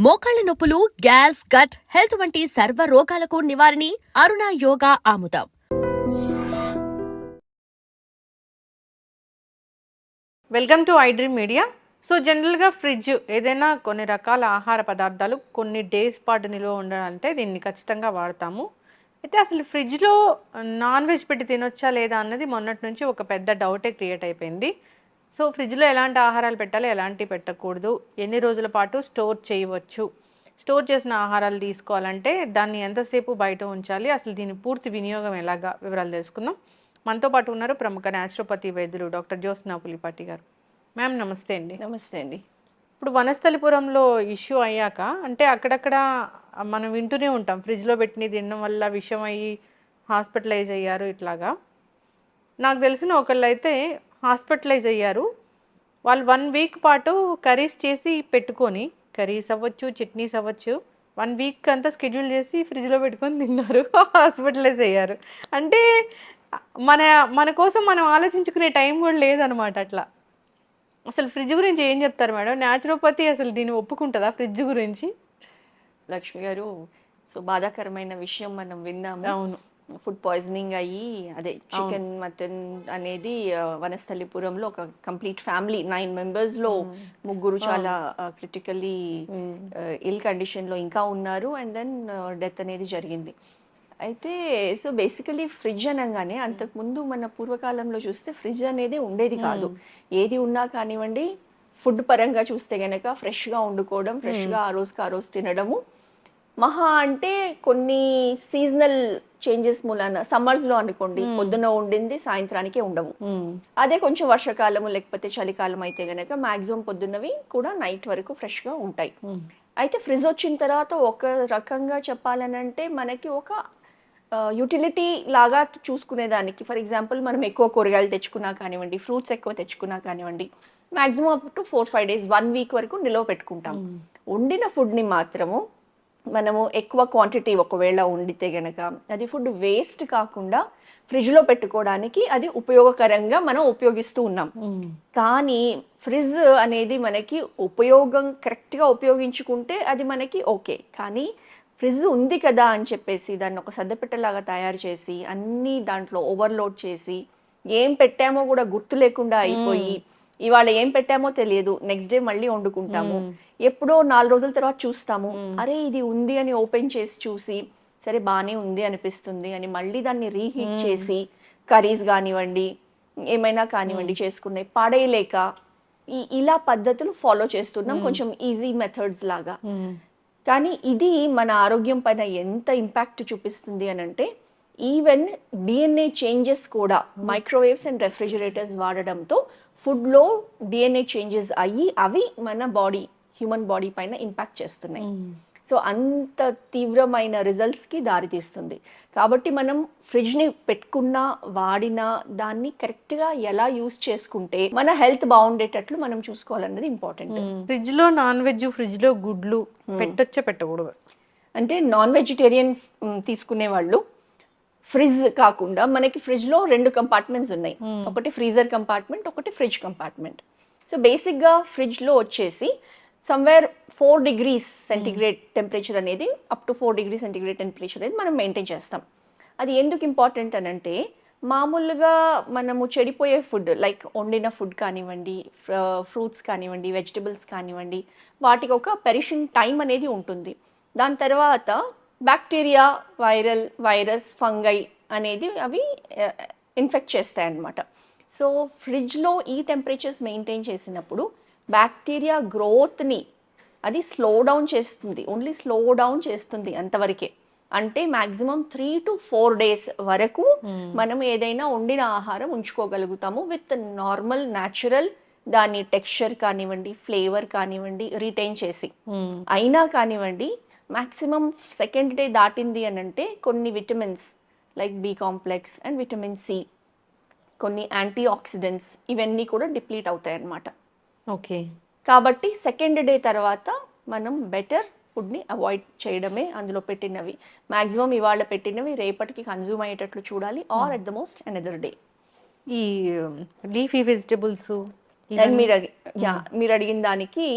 మోకాళ్ల నొప్పులు, gas, gut health వంటి సర్వ రోగాలకు నివారణి అరుణ యోగా ఆముదం. Welcome to I dream media. So జనరల్గా ఫ్రిడ్జ్ ఏదైనా కొన్ని రకాల ఆహార పదార్థాలు కొన్ని డేస్ పాటు నిల్వ ఉండాలంటే దీన్ని ఖచ్చితంగా వాడతాము. అయితే అసలు ఫ్రిడ్జ్లో నాన్ వెజ్ పెట్టి తినొచ్చా లేదా అన్నది మొన్నటి నుంచి ఒక పెద్ద డౌటే క్రియేట్ అయిపోయింది. సో ఫ్రిడ్జ్లో ఎలాంటి ఆహారాలు పెట్టాలి, ఎలాంటివి పెట్టకూడదు, ఎన్ని రోజుల పాటు స్టోర్ చేయవచ్చు, స్టోర్ చేసిన ఆహారాలు తీసుకోవాలంటే దాన్ని ఎంతసేపు బయట ఉంచాలి, అసలు దీని పూర్తి వినియోగం ఎలాగా, వివరాలు తెలుసుకుందాం. మనతో పాటు ఉన్నారు ప్రముఖ న్యాచురోపతి వైద్యులు డాక్టర్ జ్యోత్స్నా పులిపాటి గారు. మ్యామ్ నమస్తే అండి. నమస్తే అండి. ఇప్పుడు వనస్థలిపురంలో ఇష్యూ అయ్యాక అంటే అక్కడక్కడ మనం వింటూనే ఉంటాం, ఫ్రిడ్జ్లో పెట్టినవి తినడం వల్ల విషం అయ్యి హాస్పిటలైజ్ అయ్యారు. ఇట్లాగా నాకు తెలిసిన ఒకళ్ళు అయితే హాస్పిటలైజ్ అయ్యారు. వాళ్ళు 1 వీక్ పాటు కర్రీస్ చేసి పెట్టుకొని, కర్రీస్ అవ్వచ్చు, చట్నీస్ అవ్వచ్చు, 1 వీక్ అంతా స్కెడ్యూల్ చేసి ఫ్రిడ్జ్లో పెట్టుకొని తిన్నారు, హాస్పిటలైజ్ అయ్యారు. అంటే మన మన కోసం మనం ఆలోచించుకునే టైం కూడా లేదనమాట. అట్లా అసలు ఫ్రిడ్జ్ గురించి ఏం చెప్తారు మేడం? న్యాచురోపతి అసలు దీన్ని ఒప్పుకుంటుందా ఫ్రిడ్జ్ గురించి? లక్ష్మి గారు, సో బాధాకరమైన విషయం మనం విన్నాము. అవును, ఫుడ్ పాయిజనింగ్ అయ్యి అదే చికెన్ మటన్ అనేది వనస్థలిపురంలో ఒక కంప్లీట్ ఫ్యామిలీ 9 మెంబర్స్లో 3 చాలా క్రిటికల్లీ ఇల్ కండిషన్లో ఇంకా ఉన్నారు. అండ్ దెన్ డెత్ అనేది జరిగింది. అయితే సో బేసికలీ ఫ్రిడ్జ్ అనగానే అంతకుముందు మన పూర్వకాలంలో చూస్తే ఫ్రిడ్జ్ అనేది ఉండేది కాదు. ఏది ఉన్నా కానివ్వండి, ఫుడ్ పరంగా చూస్తే గనక ఫ్రెష్గా వండుకోవడం, ఫ్రెష్గా ఆ రోజుకి ఆ రోజు తినడము. మహా అంటే కొన్ని సీజనల్ చేంజెస్ మూలాన సమ్మర్స్లో అనుకోండి, పొద్దున ఉండింది సాయంత్రానికే ఉండవు. అదే కొంచెం వర్షాకాలము లేకపోతే చలికాలం అయితే గనక మాక్సిమం పొద్దున్నవి కూడా నైట్ వరకు ఫ్రెష్గా ఉంటాయి. అయితే ఫ్రిడ్జ్ వచ్చిన తర్వాత ఒక రకంగా చెప్పాలనంటే మనకి ఒక యూటిలిటీ లాగా చూసుకునేదానికి, ఫర్ ఎగ్జాంపుల్ మనం ఎక్కువ కూరగాయలు తెచ్చుకున్నా కానివ్వండి, ఫ్రూట్స్ ఎక్కువ తెచ్చుకున్నా కానివ్వండి, maximum up to 4-5 days 1 week వరకు నిల్వ పెట్టుకుంటాం. వండిన ఫుడ్ని మాత్రము మనము ఎక్కువ క్వాంటిటీ ఒకవేళ వండితే గనక అది ఫుడ్ వేస్ట్ కాకుండా ఫ్రిడ్జ్లో పెట్టుకోవడానికి అది ఉపయోగకరంగా మనం ఉపయోగిస్తూ ఉన్నాం. కానీ ఫ్రిడ్జ్ అనేది మనకి ఉపయోగం కరెక్ట్గా ఉపయోగించుకుంటే అది మనకి ఓకే. కానీ ఫ్రిడ్జ్ ఉంది కదా అని చెప్పేసి దాన్ని ఒక సద్దపెట్టలాగా తయారు చేసి అన్నీ దాంట్లో ఓవర్లోడ్ చేసి ఏం పెట్టామో కూడా గుర్తు లేకుండా అయిపోయి, ఇవాళ ఏం పెట్టామో తెలియదు, నెక్స్ట్ డే మళ్ళీ వండుకుంటాము, ఎప్పుడో 4 రోజుల తర్వాత చూస్తాము, అరే ఇది ఉంది అని ఓపెన్ చేసి చూసి సరే బాగానే ఉంది అనిపిస్తుంది అని మళ్ళీ దాన్ని రీహీట్ చేసి కర్రీస్ కానివ్వండి ఏమైనా కానివ్వండి చేసుకునే పాడేయలేక ఇలా పద్ధతులు ఫాలో చేస్తున్నాం, కొంచెం ఈజీ మెథడ్స్ లాగా. కానీ ఇది మన ఆరోగ్యం పైన ఎంత ఇంపాక్ట్ చూపిస్తుంది అని అంటే, ఈవెన్ డిఎన్ఏ చేంజెస్ కూడా మైక్రోవేవ్స్ అండ్ రెఫ్రిజిరేటర్స్ వాడడంతో ఫుడ్లో డిఎన్ఏ చేంజెస్ అయ్యి అవి మన బాడీ, హ్యూమన్ బాడీ పైన ఇంపాక్ట్ చేస్తున్నాయి. సో అంత తీవ్రమైన రిజల్ట్స్కి దారితీస్తుంది. కాబట్టి మనం ఫ్రిడ్జ్ని పెట్టుకున్నా వాడినా దాన్ని కరెక్ట్గా ఎలా యూస్ చేసుకుంటే మన హెల్త్ బాగుండేటట్లు మనం చూసుకోవాలన్నది ఇంపార్టెంట్. ఫ్రిడ్జ్లో నాన్ వెజ్, ఫ్రిడ్జ్లో గుడ్లు పెట్టొచ్చా పెట్టకూడదు? అంటే నాన్ వెజిటేరియన్ తీసుకునే వాళ్ళు ఫ్రిడ్జ్ కాకుండా మనకి ఫ్రిడ్జ్లో 2 కంపార్ట్మెంట్స్ ఉన్నాయి. ఒకటి ఫ్రీజర్ కంపార్ట్మెంట్, ఒకటి ఫ్రిడ్జ్ కంపార్ట్మెంట్. సో బేసిక్గా ఫ్రిడ్జ్లో వచ్చేసి సమ్వేర్ 4 degrees సెంటిగ్రేడ్ టెంపరేచర్ అనేది, up to 4 degrees centigrade temperature అనేది మనం మెయింటైన్ చేస్తాం. అది ఎందుకు ఇంపార్టెంట్ అని అంటే, మామూలుగా మనము చెడిపోయే ఫుడ్ లైక్ వండిన ఫుడ్ కానివ్వండి, ఫ్రూట్స్ కానివ్వండి, వెజిటబుల్స్ కానివ్వండి, వాటికి ఒక పెరిషింగ్ టైం అనేది ఉంటుంది. దాని తర్వాత బ్యాక్టీరియా, వైరస్, ఫంగై అనేది అవి ఇన్ఫెక్ట్ చేస్తాయి అన్నమాట. సో ఫ్రిడ్జ్లో ఈ టెంపరేచర్స్ మెయింటైన్ చేసినప్పుడు బ్యాక్టీరియా గ్రోత్ని అది స్లో డౌన్ చేస్తుంది, ఓన్లీ స్లో డౌన్ చేస్తుంది అంతవరకే. అంటే మ్యాక్సిమం 3 to 4 days వరకు మనం ఏదైనా వండిన ఆహారం ఉంచుకోగలుగుతాము విత్ నార్మల్ న్యాచురల్ దాని టెక్స్చర్ కానివ్వండి, ఫ్లేవర్ కానివ్వండి రిటైన్ చేసి. అయినా కానివ్వండి మ్యాక్సిమం 2nd day దాటింది అని అంటే కొన్ని vitamins like B complex and vitamin C, కొన్ని యాంటీ ఆక్సిడెంట్స్ ఇవన్నీ కూడా డిప్లీట్ అవుతాయి అన్నమాట. ఓకే. కాబట్టి 2nd day తర్వాత మనం బెటర్ ఫుడ్ని అవాయిడ్ చేయడమే. అందులో పెట్టినవి మ్యాక్సిమం ఇవాళ పెట్టినవి రేపటికి కన్జ్యూమ్ అయ్యేటట్లు చూడాలి, or at the most another day. ఈ లీఫీ వెజిటబుల్స్ మీరు అడిగిన దానికి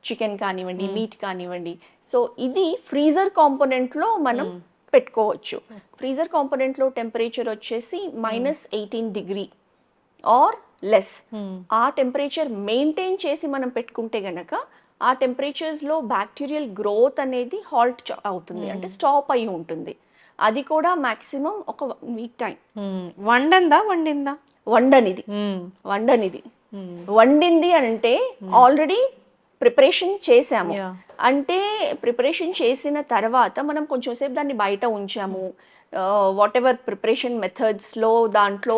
చికెన్ కానివ్వండి, మీట్ కానివ్వండి. సో ఇది ఫ్రీజర్ కాంపోనెంట్లో మనం పెట్టుకోవచ్చు. ఫ్రీజర్ కాంపోనెంట్లో టెంపరేచర్ వచ్చేసి -18 ఆర్ లెస్. ఆ టెంపరేచర్ మెయింటైన్ చేసి మనం పెట్టుకుంటే గనక ఆ టెంపరేచర్స్లో బ్యాక్టీరియల్ గ్రోత్ అనేది హాల్ట్ అవుతుంది, అంటే స్టాప్ అయి ఉంటుంది. అది కూడా మాక్సిమం ఒక వీక్ టైం. వండిందా వండనిది వండింది అంటే ఆల్రెడీ ప్రిపరేషన్ చేసాము. అంటే ప్రిపరేషన్ చేసిన తర్వాత మనం కొంచెం సేపు దాన్ని బయట ఉంచాము, వాట్ ఎవర్ ప్రిపరేషన్ మెథడ్స్లో దాంట్లో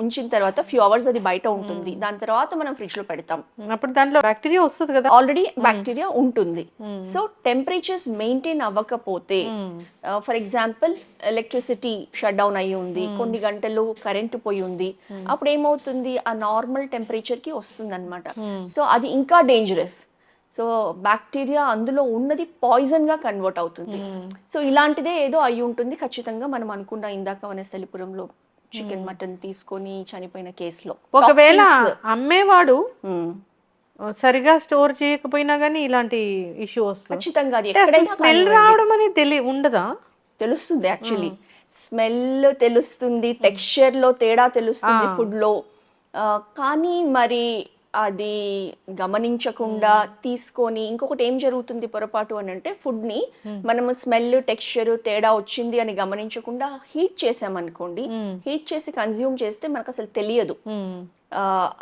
ఉంచిన తర్వాత ఫ్యూ అవర్స్ అది బయట ఉంటుంది. దాని తర్వాత మనం ఫ్రిడ్జ్లో పెడతాం. అప్పుడు దాంట్లో బ్యాక్టీరియా వస్తుంది కదా, ఆల్రెడీ బ్యాక్టీరియా ఉంటుంది. సో టెంపరేచర్స్ మెయింటైన్ అవ్వకపోతే, for example electricity shut down అయ్యి ఉంది, కొన్ని గంటలు కరెంటు పోయి ఉంది, అప్పుడు ఏమవుతుంది, ఆ నార్మల్ టెంపరేచర్కి వస్తుంది అనమాట. సో అది ఇంకా డేంజరస్. సో బ్యాక్టీరియా అందులో ఉన్నది పాయిజన్ గా కన్వర్ట్ అవుతుంది. సో ఇలాంటిదే ఏదో అయి ఉంటుంది ఖచ్చితంగా. మనం అనుకున్న ఇందాక వనస్థలిపురంలో చికెన్ మటన్ తీసుకొని చనిపోయిన కేసులో ఒకవేళ అమ్మేవాడు సరిగా స్టోర్ చేయకపోయినా గానీ ఇలాంటి ఇష్యూ వస్తుంది ఖచ్చితంగా. అది ఎక్కడైనా స్మెల్ రావడం అనేది ఉండదా? తెలుస్తుంది, యాక్చువల్లీ స్మెల్ తెలుస్తుంది, టెక్స్చర్ లో తేడా తెలుస్తుంది ఫుడ్ లో. కానీ మరి అది గమనించకుండా తీసుకొని, ఇంకొకటి ఏం జరుగుతుంది పొరపాటు అని అంటే, ఫుడ్ ని మనము స్మెల్ టెక్స్చర్ తేడా వచ్చింది అని గమనించకుండా హీట్ చేసామనుకోండి, హీట్ చేసి కన్జ్యూమ్ చేస్తే మనకు అసలు తెలియదు,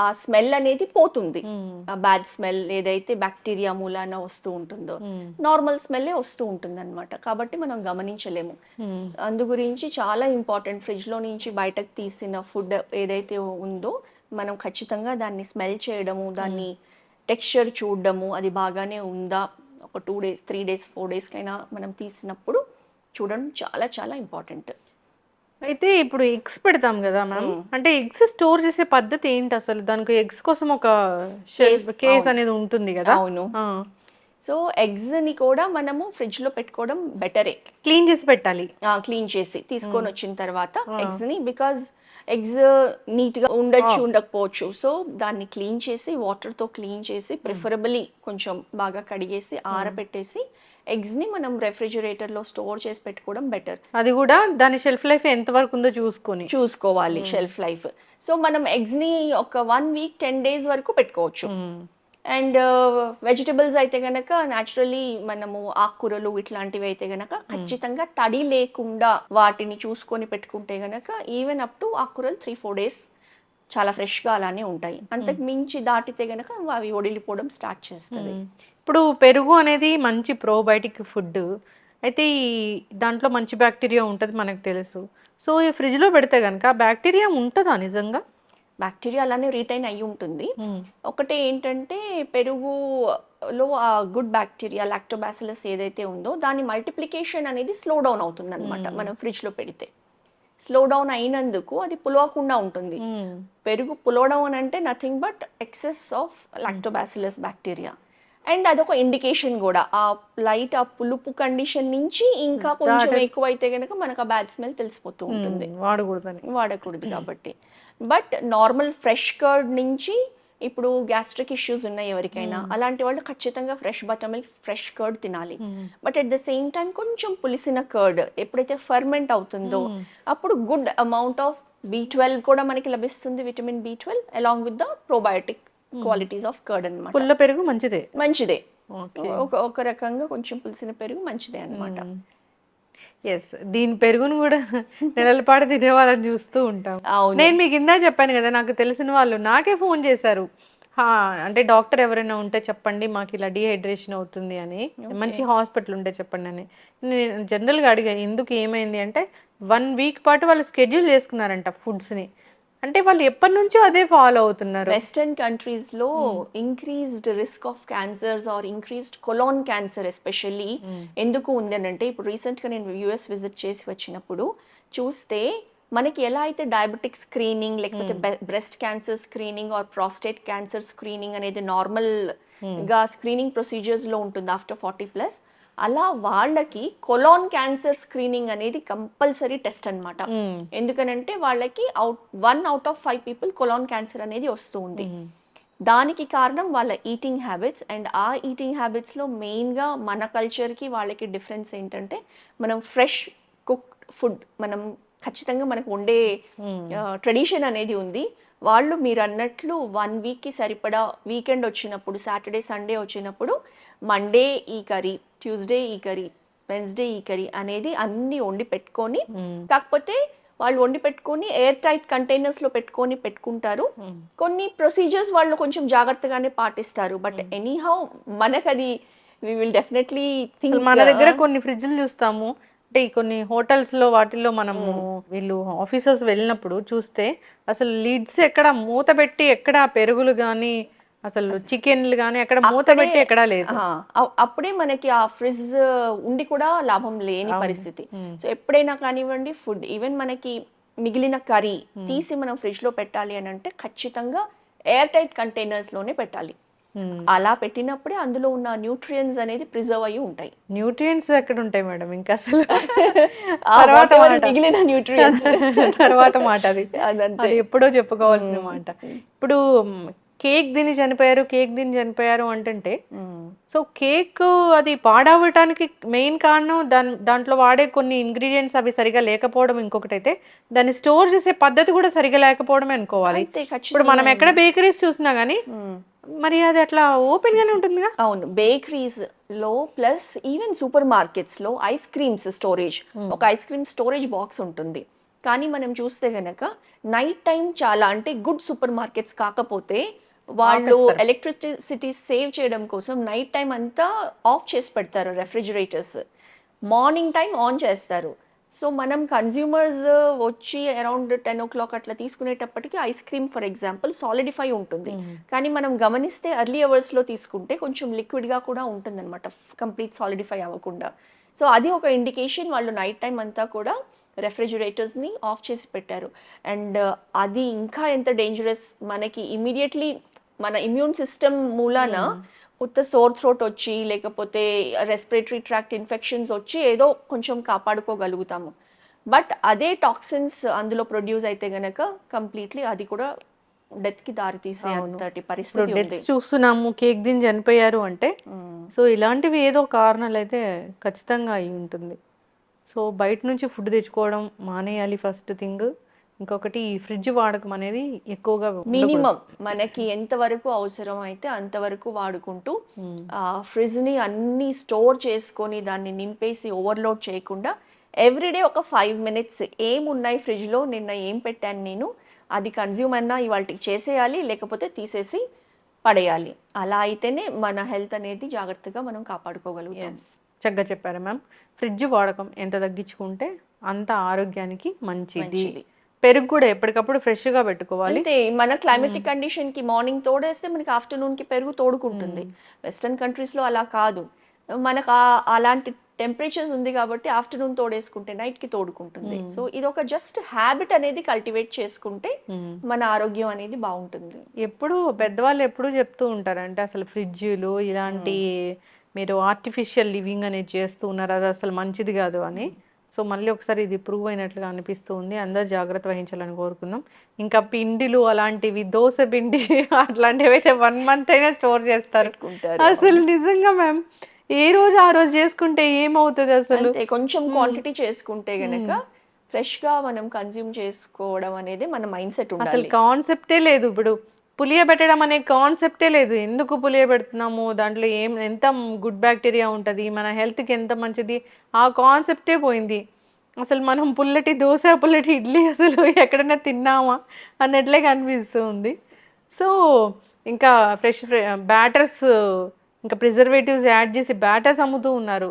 ఆ స్మెల్ అనేది పోతుంది. ఆ బ్యాడ్ స్మెల్ ఏదైతే బ్యాక్టీరియా మూలాన వస్తూ ఉంటుందో నార్మల్ స్మెల్లే వస్తూ ఉంటుంది అనమాట. కాబట్టి మనం గమనించలేము. అందు గురించి చాలా ఇంపార్టెంట్, ఫ్రిడ్జ్ లో నుంచి బయటకు తీసిన ఫుడ్ ఏదైతే ఉందో మనం ఖచ్చితంగా దాన్ని స్మెల్ చేయడము, దాన్ని టెక్స్చర్ చూడడము, అది బాగానే ఉందా, ఒక 2 days 3 days 4 days కైనా మనం తీసినప్పుడు చూడడం చాలా చాలా ఇంపార్టెంట్. అయితే ఇప్పుడు ఎగ్స్ పెడతాం కదా మనం, అంటే ఎగ్స్ స్టోర్ చేసే పద్ధతి ఏంటి అసలు? దానికి ఎగ్స్ కోసం ఒక కేస్ అనేది ఉంటుంది కదా? అవును. సో ఎగ్స్ ని కూడా మనము ఫ్రిడ్జ్ లో పెట్టుకోవడం బెటరే. క్లీన్ చేసి పెట్టాలి. క్లీన్ చేసి తీసుకొని వచ్చిన తర్వాత ఎగ్స్ ని, బికాజ్ ఎగ్స్ నీట్ గా ఉండొచ్చు ఉండకపోవచ్చు. సో దాన్ని క్లీన్ చేసి వాటర్తో క్లీన్ చేసి ప్రిఫరబుల్లీ కొంచెం బాగా కడిగేసి ఆరబెట్టేసి ఎగ్స్ ని మనం రెఫ్రిజిరేటర్ లో స్టోర్ చేసి పెట్టుకోవడం బెటర్. అది కూడా దాని షెల్ఫ్ లైఫ్ ఎంత వరకు ఉందో చూసుకోవాలి షెల్ఫ్ లైఫ్. సో మనం ఎగ్స్ ని ఒక 1 week 10 days వరకు పెట్టుకోవచ్చు. అండ్ వెజిటబుల్స్ అయితే గనక న్యాచురల్లీ మనము ఆకుకూరలు ఇట్లాంటివి అయితే గనక ఖచ్చితంగా తడి లేకుండా వాటిని చూసుకొని పెట్టుకుంటే గనక ఈవెన్ అప్ టు ఆకుకూరలు 3-4 days చాలా ఫ్రెష్గా అలానే ఉంటాయి. అంతకు మించి దాటితే గనక అవి ఒడిలిపోవడం స్టార్ట్ చేస్తుంది. ఇప్పుడు పెరుగు అనేది మంచి ప్రోబయోటిక్ ఫుడ్ అయితే, ఈ దాంట్లో మంచి బ్యాక్టీరియా ఉంటుంది మనకు తెలుసు. సో ఈ ఫ్రిడ్జ్లో పెడితే కనుక బ్యాక్టీరియా ఉంటుందా నిజంగా? బ్యాక్టీరియా అలానే రీటైన్ అయ్యి ఉంటుంది. ఒకటే ఏంటంటే పెరుగులో ఆ గుడ్ బ్యాక్టీరియా లాక్టోబాసిలస్ ఏదైతే ఉందో దాని మల్టిప్లికేషన్ అనేది స్లో డౌన్ అవుతుంది అనమాట. మనం ఫ్రిడ్జ్లో పెడితే స్లో డౌన్ అయినందుకు అది పులవకుండా ఉంటుంది. పెరుగు పులవడం అంటే nothing but excess of lactobacillus bacteria. And అదొక ఇండికేషన్ కూడా, ఆ లైట్ ఆ పులుపు కండిషన్ నుంచి ఇంకా కొంచెం ఎక్కువైతే కనుక మనకు ఆ బ్యాడ్ స్మెల్ తెలిసిపోతూ ఉంటుంది, వాడకూడదు కాబట్టి. బట్ నార్మల్ ఫ్రెష్ కర్డ్ నుంచి, ఇప్పుడు గ్యాస్ట్రిక్ ఇష్యూస్ ఉన్నాయి ఎవరికైనా, అలాంటి వాళ్ళు ఖచ్చితంగా fresh butter milk, fresh curd తినాలి. But at the same time కొంచెం పులిసిన కర్డ్ ఎప్పుడైతే ఫర్మెంట్ అవుతుందో అప్పుడు గుడ్ అమౌంట్ ఆఫ్ B12 కూడా మనకి లభిస్తుంది, vitamin B12 along with the probiotic qualities of curd అన్నమాట. పుల్ల పెరుగు మంచిదే, ఒక రకంగా కొంచెం పులిసిన పెరుగు మంచిదే అన్నమాట. ఎస్, దీని పెరుగును కూడా నెలల పాటు తినే వాళ్ళని చూస్తూ ఉంటాం. నేను మీకు ఇందా చెప్పాను కదా, నాకు తెలిసిన వాళ్ళు నాకే ఫోన్ చేశారు, అంటే డాక్టర్ ఎవరైనా ఉంటే చెప్పండి, మాకు ఇలా డీహైడ్రేషన్ అవుతుంది అని, మంచి హాస్పిటల్ ఉంటే చెప్పండి అని. నేను జనరల్గా అడిగా ఎందుకు ఏమైంది అంటే, 1 week పాటు వాళ్ళు స్కెడ్యూల్ చేసుకున్నారంట ఫుడ్స్ని. అంటే వాళ్ళు ఎప్పటి నుంచో అదే ఫాలో అవుతున్నారు. వెస్టర్న్ కంట్రీస్ లో increased risk of cancers or increased colon cancer especially ఎందుకు ఉంది అని అంటే, ఇప్పుడు రీసెంట్ గా నేను US విజిట్ చేసి వచ్చినప్పుడు చూస్తే మనకి ఎలా అయితే డయాబెటిక్ స్క్రీనింగ్ లేకపోతే breast cancer screening or prostate cancer screening అనేది నార్మల్ గా స్క్రీనింగ్ ప్రొసీజర్స్ లో ఉంటుంది ఆఫ్టర్ 40+, అలా వాళ్ళకి కొలాన్ క్యాన్సర్ స్క్రీనింగ్ అనేది కంపల్సరీ టెస్ట్ అనమాట. ఎందుకనంటే వాళ్ళకి 1 out of 5 people colon cancer అనేది వస్తూ ఉంది. దానికి కారణం వాళ్ళ ఈటింగ్ హ్యాబిట్స్. అండ్ ఆ ఈటింగ్ హ్యాబిట్స్లో మెయిన్గా మన కల్చర్కి వాళ్ళకి డిఫరెన్స్ ఏంటంటే మనం ఫ్రెష్ కుక్ ఫుడ్ మనం ఖచ్చితంగా మనకు వండే ట్రెడిషన్ అనేది ఉంది. వాళ్ళు మీరు అన్నట్లు 1 వీక్కి సరిపడా వీకెండ్ వచ్చినప్పుడు సాటర్డే సండే వచ్చినప్పుడు మండే ఈ కర్రీ, ట్యూస్డే ఈ కర్రీ, వెన్స్డే ఈ కర్రీ అనేది అన్ని వండి పెట్టుకొని, కాకపోతే వాళ్ళు వండి పెట్టుకొని ఎయిర్ టైట్ కంటైనర్స్లో పెట్టుకుంటారు. కొన్ని ప్రొసీజర్స్ వాళ్ళు కొంచెం జాగ్రత్తగానే పాటిస్తారు. బట్ ఎనీహౌ మనకది వి విల్ డెఫినెట్లీ థింక్. మన దగ్గర కొన్ని ఫ్రిడ్జ్లు చూస్తాము, అంటే ఈ కొన్ని హోటల్స్లో వాటిల్లో మనము వీళ్ళు ఆఫీసర్స్ వెళ్ళినప్పుడు చూస్తే అసలు లిడ్స్ ఎక్కడ మూత పెట్టి ఎక్కడ పెరుగులు కానీ అసలు చికెన్లు కానీ అక్కడ మూత పెట్టి ఎక్కడా లేదు. అప్పుడే మనకి ఆ ఫ్రిడ్జ్ ఉండి కూడా లాభం లేని పరిస్థితి. సో ఎప్పుడైనా కానివ్వండి ఫుడ్ ఈవెన్ మనకి మిగిలిన కర్రీ తీసి మనం ఫ్రిడ్జ్ లో పెట్టాలి అని అంటే ఖచ్చితంగా ఎయిర్ టైట్ కంటైనర్స్ లోనే పెట్టాలి. అలా పెట్టినప్పుడే అందులో ఉన్న న్యూట్రియన్స్ అనేది ప్రిజర్వ్ అయ్యి ఉంటాయి. న్యూట్రియంట్స్ ఎక్కడ ఉంటాయి మేడం ఇంకా అసలు తర్వాత మిగిలిన న్యూట్రియన్స్ తర్వాత మాట అది ఎప్పుడో చెప్పుకోవాల్సిన మాట. ఇప్పుడు కేక్ దీన్ని చనిపోయారు అంటే సో కేక్ అది పాడవటానికి మెయిన్ కారణం దాంట్లో వాడే కొన్ని ఇంగ్రీడియంట్స్ అవి సరిగా లేకపోవడం, ఇంకొకటి అయితే దాన్ని స్టోర్ చేసే పద్ధతి కూడా సరిగా లేకపోవడమే అనుకోవాలి. ఇప్పుడు మనం ఎక్కడ బేకరీస్ చూసినా గానీ మరి అది అట్లా ఓపెన్ గానే ఉంటుందిగా. అవును, బేకరీస్ లో ప్లస్ ఈవెన్ సూపర్ మార్కెట్స్ లో ఐస్ క్రీమ్స్ స్టోరేజ్, ఒక ఐస్ క్రీమ్ స్టోరేజ్ బాక్స్ ఉంటుంది. కానీ మనం చూస్తే గనక నైట్ టైం చాలా అంటే గుడ్ సూపర్ మార్కెట్స్ కాకపోతే వాళ్ళు ఎలక్ట్రిసిటీ సేవ్ చేయడం కోసం నైట్ టైం అంతా ఆఫ్ చేసి పెడతారు రెఫ్రిజిరేటర్స్, మార్నింగ్ టైం ఆన్ చేస్తారు. సో మనం కన్జ్యూమర్స్ వచ్చి అరౌండ్ 10 o'clock అట్లా తీసుకునేటప్పటికి ice cream for example solidify ఉంటుంది. కానీ మనం గమనిస్తే ఎర్లీ అవర్స్లో తీసుకుంటే కొంచెం లిక్విడ్గా కూడా ఉంటుంది అనమాట, కంప్లీట్ సాలిడిఫై అవ్వకుండా. సో అది ఒక ఇండికేషన్ వాళ్ళు నైట్ టైం అంతా కూడా రెఫ్రిజిరేటర్స్ని ఆఫ్ చేసి పెట్టారు. అండ్ అది ఇంకా ఎంత డేంజరస్, మనకి ఇమీడియట్లీ మన ఇమ్యూన్ సిస్టమ్ మూలాన ఉత్త సోర్ థ్రోట్ వచ్చి లేకపోతే రెస్పిరేటరీ ట్రాక్ట్ ఇన్ఫెక్షన్స్ వచ్చి ఏదో కొంచెం కాపాడుకోగలుగుతాము. బట్ అదే టాక్సిన్స్ అందులో ప్రొడ్యూస్ అయితే గనక కంప్లీట్లీ అది కూడా డెత్ కి దారి తీసే అంతటి పరిస్థితి ఉంది. చూస్తున్నాము కేక్ దీన్ని చనిపోయారు అంటే సో ఇలాంటివి ఏదో కారణాలు అయితే ఖచ్చితంగా అయి ఉంటుంది. సో బయట నుంచి ఫుడ్ తెచ్చుకోవడం మానేయాలి ఫస్ట్ థింగ్. ఇంకొకటి ఫ్రిడ్జ్ వాడకం అనేది ఎక్కువగా మినిమం మనకి ఎంతవరకు అవసరం అయితే అంతవరకు వాడుకుంటూ ఫ్రిడ్జ్ ని అన్ని స్టోర్ చేసుకొని దాన్ని నింపేసి ఓవర్లోడ్ చేయకుండా ఎవ్రీడే ఒక 5 minutes ఏమున్నాయి ఫ్రిడ్జ్ లో, నిన్న ఏం పెట్టాను నేను, అది కన్జ్యూమ్ అన్నా ఇవాళకి చేసేయాలి, లేకపోతే తీసేసి పడేయాలి. అలా అయితేనే మన హెల్త్ అనేది జాగ్రత్తగా మనం కాపాడుకోగలుగుతాం. చక్కగా చెప్పారు మ్యామ్. ఫ్రిడ్జ్ వాడకం ఎంత తగ్గించుకుంటే అంత ఆరోగ్యానికి మంచిది. పెరుగు కూడా ఎప్పటికప్పుడు ఫ్రెష్ గా పెట్టుకోవాలి. అంతే, మన క్లైమేటిక్ కండిషన్ కి మార్నింగ్ తోడేస్తే మనకి ఆఫ్టర్నూన్ కి పెరుగు తోడుకుంటుంది. వెస్టర్న్ కంట్రీస్ లో అలా కాదు, మనకు అలాంటి టెంపరేచర్స్ ఉంది కాబట్టి ఆఫ్టర్నూన్ తోడేసుకుంటే నైట్ కి తోడుకుంటుంది. సో ఇది ఒక జస్ట్ హ్యాబిట్ అనేది కల్టివేట్ చేసుకుంటే మన ఆరోగ్యం అనేది బాగుంటుంది. ఎప్పుడు పెద్దవాళ్ళు ఎప్పుడు చెప్తూ ఉంటారు అంటే అసలు ఫ్రిడ్జ్లు ఇలాంటి మీరు ఆర్టిఫిషియల్ లివింగ్ అనేది చేస్తూ ఉన్నారు, అది అసలు మంచిది కాదు అని. సో మళ్ళీ ఒకసారి ఇది ప్రూవ్ అయినట్లుగా అనిపిస్తూ ఉంది. అందరూ జాగ్రత్త వహించాలని కోరుకుందాం. ఇంకా పిండిలు అలాంటివి, దోశ పిండి అట్లాంటివి అయితే 1 month అయినా స్టోర్ చేస్తారు. అసలు నిజంగా మ్యామ్ ఏ రోజు ఆ రోజు చేసుకుంటే ఏమవుతుంది అసలు? కొంచెం క్వాంటిటీ చేసుకుంటే గనక ఫ్రెష్ గా మనం కన్జ్యూమ్ చేసుకోవడం అనేది మన మైండ్ సెట్ ఉండాలి. అసలు కాన్సెప్టే లేదు. ఇప్పుడు పులియబెట్టడం అనే కాన్సెప్టే లేదు. ఎందుకు పులియబెడుతున్నాము, దాంట్లో ఎంత గుడ్ బ్యాక్టీరియా ఉంటుంది, మన హెల్త్కి ఎంత మంచిది, ఆ కాన్సెప్టే పోయింది. అసలు మనం పుల్లటి దోశ పుల్లటి ఇడ్లీ అసలు ఎక్కడైనా తిన్నామా అన్నట్లే కనిపిస్తూ ఉంది. సో ఇంకా ఫ్రెష్ బ్యాటర్స్, ఇంకా ప్రిజర్వేటివ్స్ యాడ్ చేసి బ్యాటర్స్ అమ్ముతూ ఉన్నారు.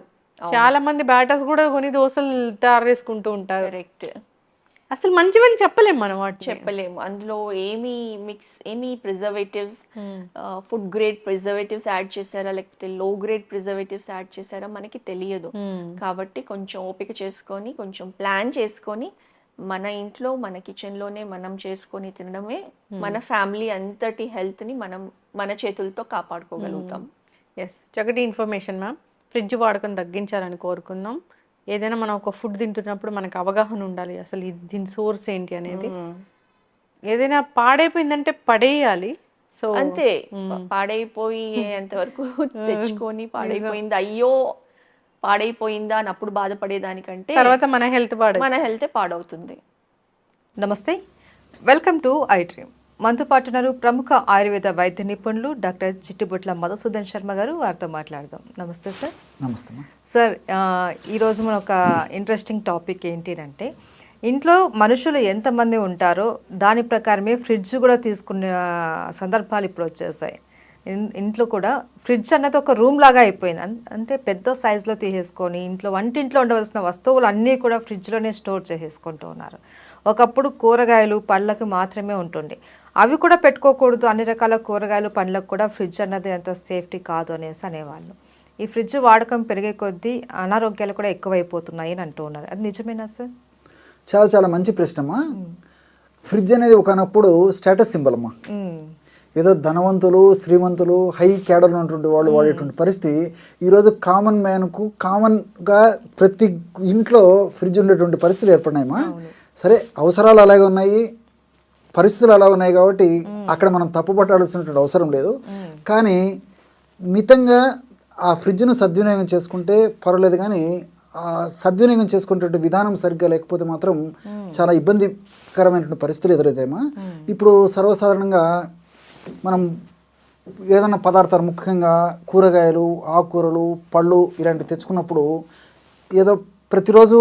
చాలా మంది బ్యాటర్స్ కూడా కొని దోశలు తయారు చేసుకుంటూ ఉంటారు. కరెక్ట్, అసలు మంచివని చెప్పలేము మనం, వాటి చెప్పలేము. అందులో ఏమి preservatives, food grade preservatives add చేశారా లేకపోతే లో గ్రేడ్ ప్రిజర్వేటివ్స్ యాడ్ చేశారా మనకి తెలియదు. కాబట్టి కొంచెం ఓపిక చేసుకొని కొంచెం ప్లాన్ చేసుకొని మన ఇంట్లో మన కిచెన్లోనే మనం చేసుకొని తినడమే మన ఫ్యామిలీ అంతటి హెల్త్ని మనం మన చేతులతో కాపాడుకోగలుగుతాం. ఎస్, చక్కటి ఇన్ఫర్మేషన్ మ్యామ్. ఫ్రిడ్జ్ వాడకం తగ్గించాలని కోరుకుందాం. ఏదైనా మనం ఒక ఫుడ్ తింటున్నప్పుడు మనకు అవగాహన ఉండాలి, అసలు దీని సోర్స్ ఏంటి అనేది. ఏదైనా పాడైపోయిందంటే పడేయాలి, సో అంతే పాడైపోయేంత వరకు తెచ్చుకొని పాడైపోయింది అయ్యో పాడైపోయిందా అని అప్పుడు బాధపడేదానికంటే తర్వాత మన హెల్త్ మన హెల్తే పాడవుతుంది. నమస్తే, వెల్కమ్ టు ఐ డ్రీమ్. మనతో పాటు ఉన్నారు ప్రముఖ ఆయుర్వేద వైద్య నిపుణులు డాక్టర్ చిట్టిబొట్ల మధుసూదన్ శర్మ గారు. వారితో మాట్లాడదాం. నమస్తే సార్. నమస్తే సార్, ఈరోజు మన ఒక ఇంట్రెస్టింగ్ టాపిక్ ఏంటి అంటే, ఇంట్లో మనుషులు ఎంతమంది ఉంటారో దాని ప్రకారమే ఫ్రిడ్జ్ కూడా తీసుకునే సందర్భాలు ఇప్పుడు వచ్చేసాయి. ఇంట్లో కూడా ఫ్రిడ్జ్ అన్నది ఒక రూమ్ లాగా అయిపోయింది. అంటే పెద్ద సైజులో తీసేసుకొని ఇంట్లో వంటింట్లో ఉండవలసిన వస్తువులు అన్నీ కూడా ఫ్రిడ్జ్లోనే స్టోర్ చేసేసుకుంటూ ఉన్నారు. ఒకప్పుడు కూరగాయలు పళ్ళకు మాత్రమే ఉంటుండే, అవి కూడా పెట్టుకోకూడదు, అన్ని రకాల కూరగాయలు పండ్లకు కూడా ఫ్రిడ్జ్ అన్నది అంత సేఫ్టీ కాదు అనేసి అనేవాళ్ళు. ఈ ఫ్రిడ్జ్ వాడకం పెరిగే కొద్దీ అనారోగ్యాలు కూడా ఎక్కువైపోతున్నాయి అని అంటూ ఉన్నారు. అది నిజమేనా సార్? చాలా చాలా మంచి ప్రశ్నమ్మా. ఫ్రిడ్జ్ అనేది ఒకనప్పుడు స్టేటస్ సింబల్ అమ్మా. ఏదో ధనవంతులు శ్రీమంతులు హై క్యాడర్ ఉన్నటువంటి వాళ్ళు వాడేటువంటి పరిస్థితి ఈరోజు కామన్ మ్యాన్కు కామన్గా ప్రతి ఇంట్లో ఫ్రిడ్జ్ ఉండేటువంటి పరిస్థితులు ఏర్పడినాయమ్మా. సరే, అవసరాలు అలాగే ఉన్నాయి, పరిస్థితులు అలా ఉన్నాయి కాబట్టి అక్కడ మనం తప్పుపట్టాల్సినటువంటి అవసరం లేదు. కానీ మితంగా ఆ ఫ్రిడ్జ్ను సద్వినియోగం చేసుకుంటే పర్వాలేదు, కానీ ఆ సద్వినియోగం చేసుకునేటువంటి విధానం సరిగ్గా లేకపోతే మాత్రం చాలా ఇబ్బందికరమైనటువంటి పరిస్థితులు ఎదురవుతాయమ్మా. ఇప్పుడు సర్వసాధారణంగా మనం ఏదైనా పదార్థాలు, ముఖ్యంగా కూరగాయలు, ఆకుకూరలు, పళ్ళు ఇలాంటివి తెచ్చుకున్నప్పుడు ఏదో ప్రతిరోజు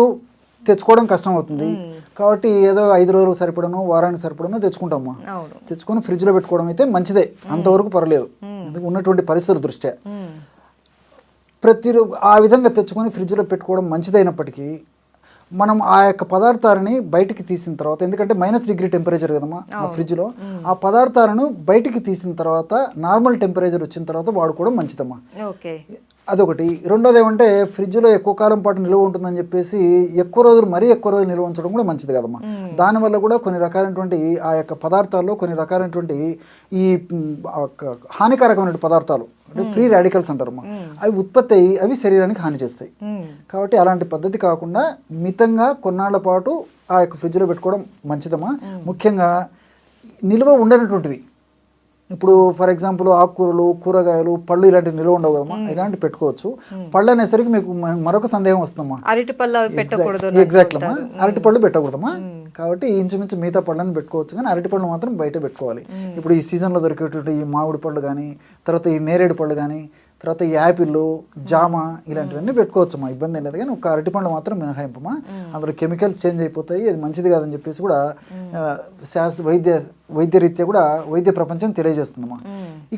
తెచ్చుకోవడం కష్టం అవుతుంది కాబట్టి ఏదో 5 రోజులు సరిపడను, వారానికి సరిపడను తెచ్చుకుంటామా. తెచ్చుకొని ఫ్రిడ్జ్లో పెట్టుకోవడం అయితే మంచిదే, అంతవరకు పర్లేదు ఉన్నటువంటి పరిస్థితుల దృష్ట్యా. ఆ విధంగా తెచ్చుకొని ఫ్రిడ్జ్లో పెట్టుకోవడం మంచిదైనప్పటికీ మనం ఆ యొక్క పదార్థాలని బయటికి తీసిన తర్వాత, ఎందుకంటే -డిగ్రీ టెంపరేచర్ కదమ్మా ఆ ఫ్రిడ్జ్లో, ఆ పదార్థాలను బయటికి తీసిన తర్వాత నార్మల్ టెంపరేచర్ వచ్చిన తర్వాత వాడుకోవడం మంచిదమ్మా. అదొకటి. రెండోది ఏమంటే, ఫ్రిడ్జ్లో ఎక్కువ కాలం పాటు నిల్వ ఉంటుందని చెప్పేసి మరీ ఎక్కువ రోజులు నిల్వ ఉంచడం కూడా మంచిది కదమ్మా. దానివల్ల కూడా కొన్ని రకాలైనటువంటి ఆ యొక్క పదార్థాల్లో కొన్ని రకాలైనటువంటి ఈ హానికారకమైన పదార్థాలు అంటే ఫ్రీ రాడికల్స్ అంటారమ్మా, అవి ఉత్పత్తి అయ్యి అవి శరీరానికి హాని చేస్తాయి. కాబట్టి అలాంటి పద్ధతి కాకుండా మితంగా కొన్నాళ్ల పాటు ఆ యొక్క ఫ్రిడ్జ్లో పెట్టుకోవడం మంచిదమ్మా. ముఖ్యంగా నిల్వ ఉండనటువంటివి, ఇప్పుడు ఫర్ ఎగ్జాంపుల్ ఆకుకూరలు, కూరగాయలు, పళ్ళు ఇలాంటివి నిల్వ ఉండవు కదమ్మా, ఇలాంటివి పెట్టుకోవచ్చు. పళ్ళు అనేసరికి మీకు మరొక సందేహం వస్తుందమ్మా, అరటిపళ్ళు పెట్టకూడదు. ఎగ్జాక్ట్ అమ్మా, అరటిపళ్ళు పెట్టకూడదమ్మా. కాబట్టి ఇంచుమించు మిగతా పళ్ళని పెట్టుకోవచ్చు, కానీ అరటిపళ్ళు మాత్రం బయట పెట్టుకోవాలి. ఇప్పుడు ఈ సీజన్లో దొరికేటువంటి ఈ మామిడి పళ్ళు కానీ, తర్వాత ఈ నేరేడు పళ్ళు కానీ, తర్వాత ఈ యాపిల్, జామ ఇలాంటివన్నీ పెట్టుకోవచ్చు మా ఇబ్బంది లేదు. కానీ ఒక అరటిపండు మాత్రం మినహాయింపమా, అందులో కెమికల్స్ చేంజ్ అయిపోతాయి, అది మంచిది కాదని చెప్పేసి కూడా వైద్యరీత్యా కూడా వైద్య ప్రపంచం తెలియజేస్తుందమ్మా.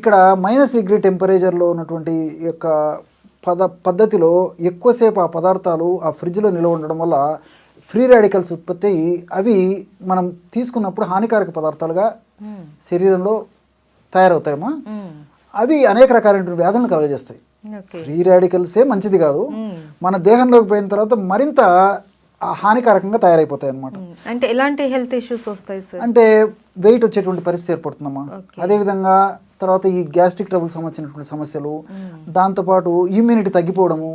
ఇక్కడ -డిగ్రీ టెంపరేచర్లో ఉన్నటువంటి యొక్క పద్ధతిలో ఎక్కువసేపు ఆ పదార్థాలు ఆ ఫ్రిడ్జ్లో నిల్వ ఉండడం వల్ల ఫ్రీ రాడికల్స్ ఉత్పత్తి అయ్యి అవి మనం తీసుకున్నప్పుడు హానికారక పదార్థాలుగా శరీరంలో తయారవుతాయమ్మా. అవి అనేక రకాలైన వ్యాధులను కలుగజేస్తాయి. ఫ్రీ రాడికల్సే మంచిది కాదు, మన దేహంలోకి పోయిన తర్వాత మరింత హానికారకంగా తయారైపోతాయి అన్నమాట. అంటే ఎలాంటి హెల్త్ ఇష్యూస్ వస్తాయి సార్? అంటే వెయిట్ వచ్చేటువంటి పరిస్థితి ఏర్పడుతుందమ్మా. అదేవిధంగా తర్వాత ఈ గ్యాస్ట్రిక్ ట్రబుల్ సంబంధించినటువంటి సమస్యలు, దాంతోపాటు ఇమ్యూనిటీ తగ్గిపోవడము.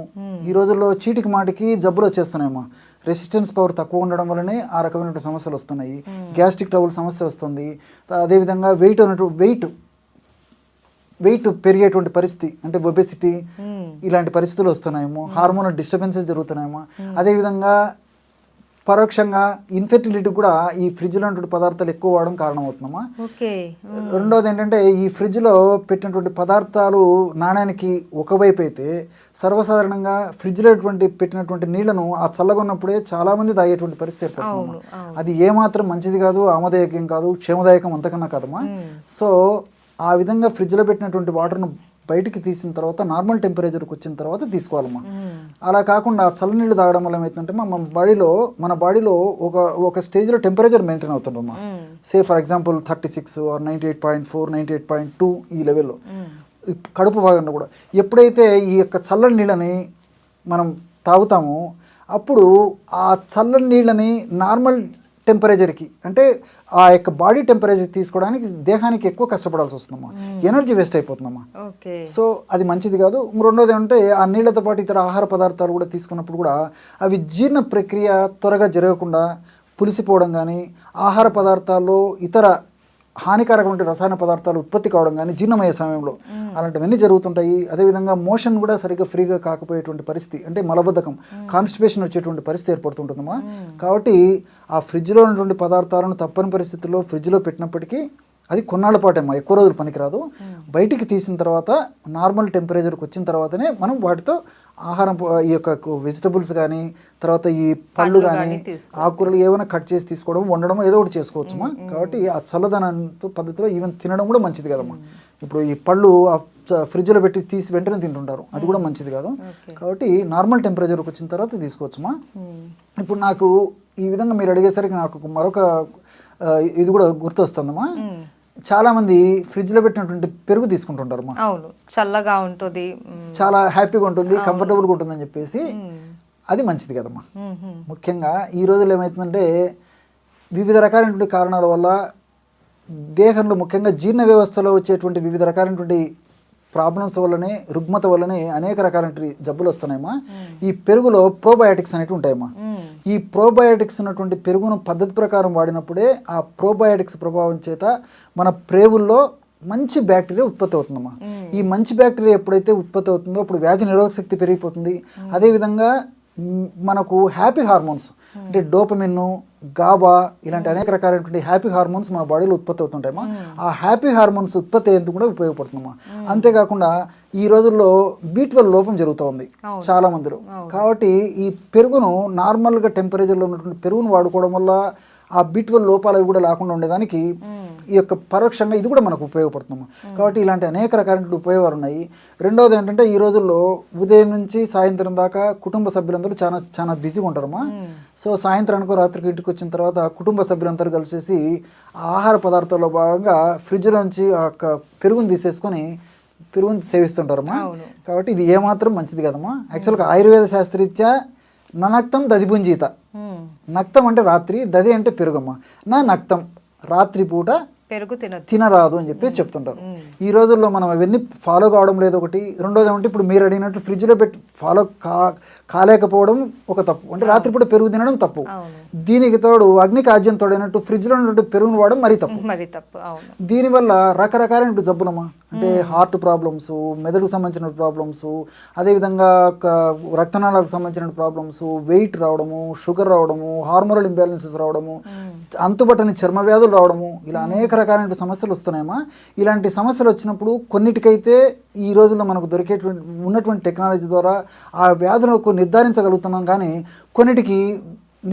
ఈ రోజుల్లో చీటికి మాటికి జబ్బులు వచ్చేస్తున్నాయమ్మా. రెసిస్టెన్స్ పవర్ తక్కువ ఉండడం వల్లనే ఆ రకమైనటువంటి సమస్యలు వస్తున్నాయి. గ్యాస్ట్రిక్ ట్రబుల్ సమస్య వస్తుంది. అదేవిధంగా వెయిట్ పెరిగేటువంటి పరిస్థితి, అంటే ఒబెసిటీ ఇలాంటి పరిస్థితులు వస్తున్నాయేమో, హార్మోనల్ డిస్టర్బెన్సెస్ జరుగుతున్నాయేమో. అదేవిధంగా పరోక్షంగా ఇన్ఫెర్టిలిటీ కూడా ఈ ఫ్రిడ్జ్లో ఉన్నటువంటి పదార్థాలు ఎక్కువ వాడడం కారణమవుతుందమ్మా. రెండోది ఏంటంటే, ఈ ఫ్రిడ్జ్లో పెట్టినటువంటి పదార్థాలు నాణ్యానికి ఒకవైపు అయితే, సర్వసాధారణంగా ఫ్రిడ్జ్లో పెట్టినటువంటి నీళ్లను ఆ చల్లగొన్నప్పుడే చాలామంది తాగేటువంటి పరిస్థితి ఏర్పడుతుంది. అది ఏమాత్రం మంచిది కాదు, ఆమదాయకం కాదు, క్షేమదాయకం అంతకన్నా కాదమ్మా. సో ఆ విధంగా ఫ్రిడ్జ్లో పెట్టినటువంటి వాటర్ను బయటికి తీసిన తర్వాత నార్మల్ టెంపరేచర్కి వచ్చిన తర్వాత తీసుకోవాలమ్మా. అలా కాకుండా చల్లనీళ్ళు తాగడం వల్ల ఏమవుతుందంటే మన బాడీలో ఒక స్టేజ్లో టెంపరేచర్ మెయింటైన్ అవుతుందమ్మా. సే ఫర్ ఎగ్జాంపుల్ 36 or 98.4, 98.2 ఈ లెవెల్లో కడుపు భాగంలో కూడా. ఎప్పుడైతే ఈ యొక్క చల్లని నీళ్ళని మనం తాగుతామో అప్పుడు ఆ చల్లని నీళ్ళని నార్మల్ టెంపరేచర్కి, అంటే ఆ యొక్క బాడీ టెంపరేచర్ తీసుకోవడానికి దేహానికి ఎక్కువ కష్టపడాల్సి వస్తుందమ్మా, ఎనర్జీ వేస్ట్ అయిపోతుందమ్మా. సో అది మంచిది కాదు. రెండోది అంటే, ఆ నీళ్లతో పాటు ఇతర ఆహార పదార్థాలు కూడా తీసుకున్నప్పుడు కూడా అవి జీర్ణ ప్రక్రియ త్వరగా జరగకుండా పులిసిపోవడం కానీ, ఆహార పదార్థాల్లో ఇతర హానికారకమైన రసాయన పదార్థాలు ఉత్పత్తి కావడం కానీ జీర్ణమయ్యే సమయంలో అలాంటివన్నీ జరుగుతుంటాయి. అదేవిధంగా మోషన్ కూడా సరిగ్గా ఫ్రీగా కాకపోయేటువంటి పరిస్థితి, అంటే మలబద్ధకం, కాన్స్టిపేషన్ వచ్చేటువంటి పరిస్థితి ఏర్పడుతుంటుందమ్మా. కాబట్టి ఆ ఫ్రిడ్జ్లో ఉన్నటువంటి పదార్థాలను తప్పని పరిస్థితుల్లో ఫ్రిడ్జ్లో పెట్టినప్పటికీ అది కొన్నాళ్ళ పాటేమ్మా, ఎక్కువ రోజులు పనికిరాదు. బయటికి తీసిన తర్వాత నార్మల్ టెంపరేచర్కి వచ్చిన తర్వాతనే మనం వాటితో ఆహారం, ఈ యొక్క వెజిటబుల్స్ కానీ, తర్వాత ఈ పళ్ళు కానీ, ఆకుకూరలు ఏమైనా కట్ చేసి తీసుకోవడం, వండడం ఏదో ఒకటి చేసుకోవచ్చుమా. కాబట్టి ఆ చల్లదనంతో పద్ధతిలో ఈవెన్ తినడం కూడా మంచిది కదమ్మా. ఇప్పుడు ఈ పళ్ళు ఫ్రిడ్జ్లో పెట్టి తీసి వెంటనే తింటుంటారు, అది కూడా మంచిది కాదు. కాబట్టి నార్మల్ టెంపరేచర్కి వచ్చిన తర్వాత తీసుకోవచ్చుమా. ఇప్పుడు నాకు ఈ విధంగా మీరు అడిగేసరికి నాకు మరొక ఇది కూడా గుర్తొస్తుందమ్మా. చాలా మంది ఫ్రిడ్జ్ లో పెట్టినటువంటి పెరుగు తీసుకుంటుంటారు. అవును, చల్లగా ఉంటుంది, చాలా హ్యాపీగా ఉంటుంది, కంఫర్టబుల్గా ఉంటుంది అని చెప్పేసి. అది మంచిది కదమ్మా. ముఖ్యంగా ఈ రోజుల్లో ఏమవుతుందంటే వివిధ రకాలైనటువంటి కారణాల వల్ల దేహంలో, ముఖ్యంగా జీర్ణ వ్యవస్థలో వచ్చేటువంటి వివిధ రకాలైనటువంటి ప్రాబ్లమ్స్ వల్లనే, రుగ్మత వల్లనే అనేక రకాలైన జబ్బులు వస్తున్నాయమ్మా. ఈ పెరుగులో ప్రోబయాటిక్స్ అనేవి ఉంటాయమ్మా. ఈ ప్రోబయాటిక్స్ ఉన్నటువంటి పెరుగును పద్ధతి ప్రకారం వాడినప్పుడే ఆ ప్రోబయాటిక్స్ ప్రభావం చేత మన ప్రేవుల్లో మంచి బ్యాక్టీరియా ఉత్పత్తి అవుతుందమ్మా. ఈ మంచి బ్యాక్టీరియా ఎప్పుడైతే ఉత్పత్తి అవుతుందో అప్పుడు వ్యాధి నిరోధక శక్తి పెరిగిపోతుంది. అదేవిధంగా మనకు హ్యాపీ హార్మోన్స్, అంటే డోపమిన్, గాబా ఇలాంటి అనేక రకాలైనటువంటి హ్యాపీ హార్మోన్స్ మన బాడీలో ఉత్పత్తి అవుతుంటాయమ్మా. ఆ హ్యాపీ హార్మోన్స్ ఉత్పత్తి అయ్యేందుకు కూడా ఉపయోగపడుతుందమ్మా. అంతేకాకుండా ఈ రోజుల్లో B12 లోపం జరుగుతూ ఉంది చాలా మందిలో. కాబట్టి ఈ పెరుగును నార్మల్గా టెంపరేచర్లో ఉన్నటువంటి పెరుగును వాడుకోవడం వల్ల ఆ B12 లోపాలు అవి కూడా లేకుండా ఉండేదానికి ఈ యొక్క పరోక్షంగా ఇది కూడా మనకు ఉపయోగపడుతుందమ్మా. కాబట్టి ఇలాంటి అనేక రకాలైన ఉపయోగాలు ఉన్నాయి. రెండవది ఏంటంటే ఈ రోజుల్లో ఉదయం నుంచి సాయంత్రం దాకా కుటుంబ సభ్యులందరూ చాలా చాలా బిజీగా ఉంటారమ్మా. సో సాయంత్రానికి రాత్రికి ఇంటికి వచ్చిన తర్వాత కుటుంబ సభ్యులందరూ కలిసేసి ఆహార పదార్థాల్లో భాగంగా ఫ్రిడ్జ్ నుంచి ఆ పెరుగుని తీసేసుకొని పెరుగుని సేవిస్తుంటారమ్మా. కాబట్టి ఇది ఏమాత్రం మంచిది కదమ్మా. యాక్చువల్గా ఆయుర్వేద శాస్త్రరీత్యా నక్తం దదిపుంజీత, నక్తం అంటే రాత్రి, దది అంటే పెరుగమ్మ. నక్తం రాత్రిపూట పెరుగు తినరాదు అని చెప్పి చెప్తుంటారు. ఈ రోజుల్లో మనం అవన్నీ ఫాలో కావడం లేదు ఒకటి. రెండోది ఏమంటే ఇప్పుడు మీరు అడిగినట్టు ఫ్రిడ్జ్లో పెట్టి ఫాలో కాలేకపోవడం ఒక తప్పు, అంటే రాత్రిపూట పెరుగు తినడం తప్పు. దీనికి తోడు అగ్నికి ఆజ్యం తోడైనట్టు ఫ్రిడ్జ్లో ఉన్నట్టు పెరుగును వాడడం మరీ తప్పు. దీనివల్ల రకరకాలైన జబ్బులమ్మా, అంటే హార్ట్ ప్రాబ్లమ్స్, మెదడుకు సంబంధించిన ప్రాబ్లమ్స్, అదేవిధంగా రక్తనాళాలకు సంబంధించిన ప్రాబ్లమ్స్, వెయిట్ రావడము, షుగర్ రావడము, హార్మోనల్ ఇంబ్యాలెన్సెస్ రావడము, అంతుబట్టని చర్మ వ్యాధులు రావడము, ఇలా అనేక రకాలైన సమస్యలు వస్తున్నాయమ్మా. ఇలాంటి సమస్యలు వచ్చినప్పుడు కొన్నిటికైతే ఈ రోజుల్లో మనకు దొరికేటువంటి ఉన్నటువంటి టెక్నాలజీ ద్వారా ఆ వ్యాధులకు నిర్ధారించగలుగుతున్నాం, కానీ కొన్నిటికి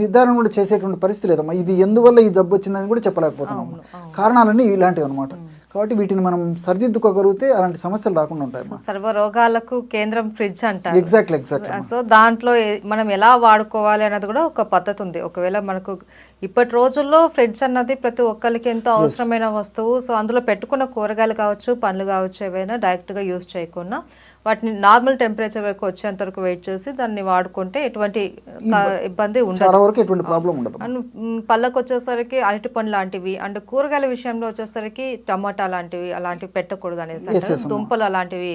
నిర్ధారణ కూడా చేసేటువంటి పరిస్థితి లేదమ్మా. ఇది ఎందువల్ల ఈ జబ్బు వచ్చిందని కూడా చెప్పలేకపోతున్నాము. కారణాలన్నీ ఇలాంటివి అనమాట. కాబట్టి వీటిని మనం సరిదిద్దుకోగలిగితే అలాంటి సమస్యలు రాకుండా ఉంటాయి. సర్వ రోగాలకు కేంద్రం ఫ్రిడ్జ్ అంటారు. ఎగ్జాక్ట్లీ. సో దాంట్లో మనం ఎలా వాడుకోవాలి అన్నది కూడా ఒక పద్ధతి ఉంది. ఒకవేళ మనకు ఇప్పటి రోజుల్లో ఫ్రిడ్జ్ అన్నది ప్రతి ఒక్కరికి ఎంతో అవసరమైన వస్తువు. సో అందులో పెట్టుకున్న కూరగాయలు కావచ్చు, పండ్లు కావచ్చు, ఏవైనా డైరెక్ట్గా యూజ్ చేయకుండా వాటిని నార్మల్ టెంపరేచర్ వరకు వచ్చేంత వరకు వెయిట్ చేసి దాన్ని వాడుకుంటే ఎటువంటి ఇబ్బంది ఉండదు. అండ్ పళ్ళకు వచ్చేసరికి అరటి పండు లాంటివి, అండ్ కూరగాయల విషయంలో వచ్చేసరికి టమాటా లాంటివి అలాంటివి పెట్టకూడదు అనేసి, దుంపలు అలాంటివి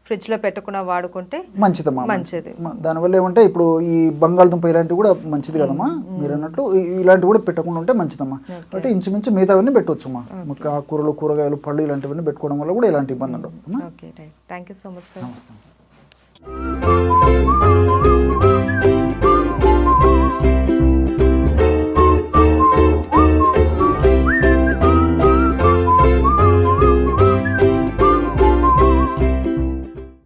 ఫ్రిడ్జ్ లో పెట్టకుండా వాడుకుంటే మంచిది. దానివల్ల ఏమంటే ఇప్పుడు ఈ బంగాళదుంప ఇలాంటివి కూడా మంచిది కదమ్మా, మీరు అన్నట్లు ఇలాంటివి కూడా పెట్టకుండా ఉంటే మంచిదమ్మా. కాబట్టి ఇంచుమించు మిగతావన్నీ పెట్టవచ్చుమ్మా. ఆకుకూరలు, కూరగాయలు, పళ్ళు ఇలాంటివన్నీ పెట్టుకోవడం వల్ల కూడా ఇలాంటి ఇబ్బంది ఉండదు. Thank you so much sir.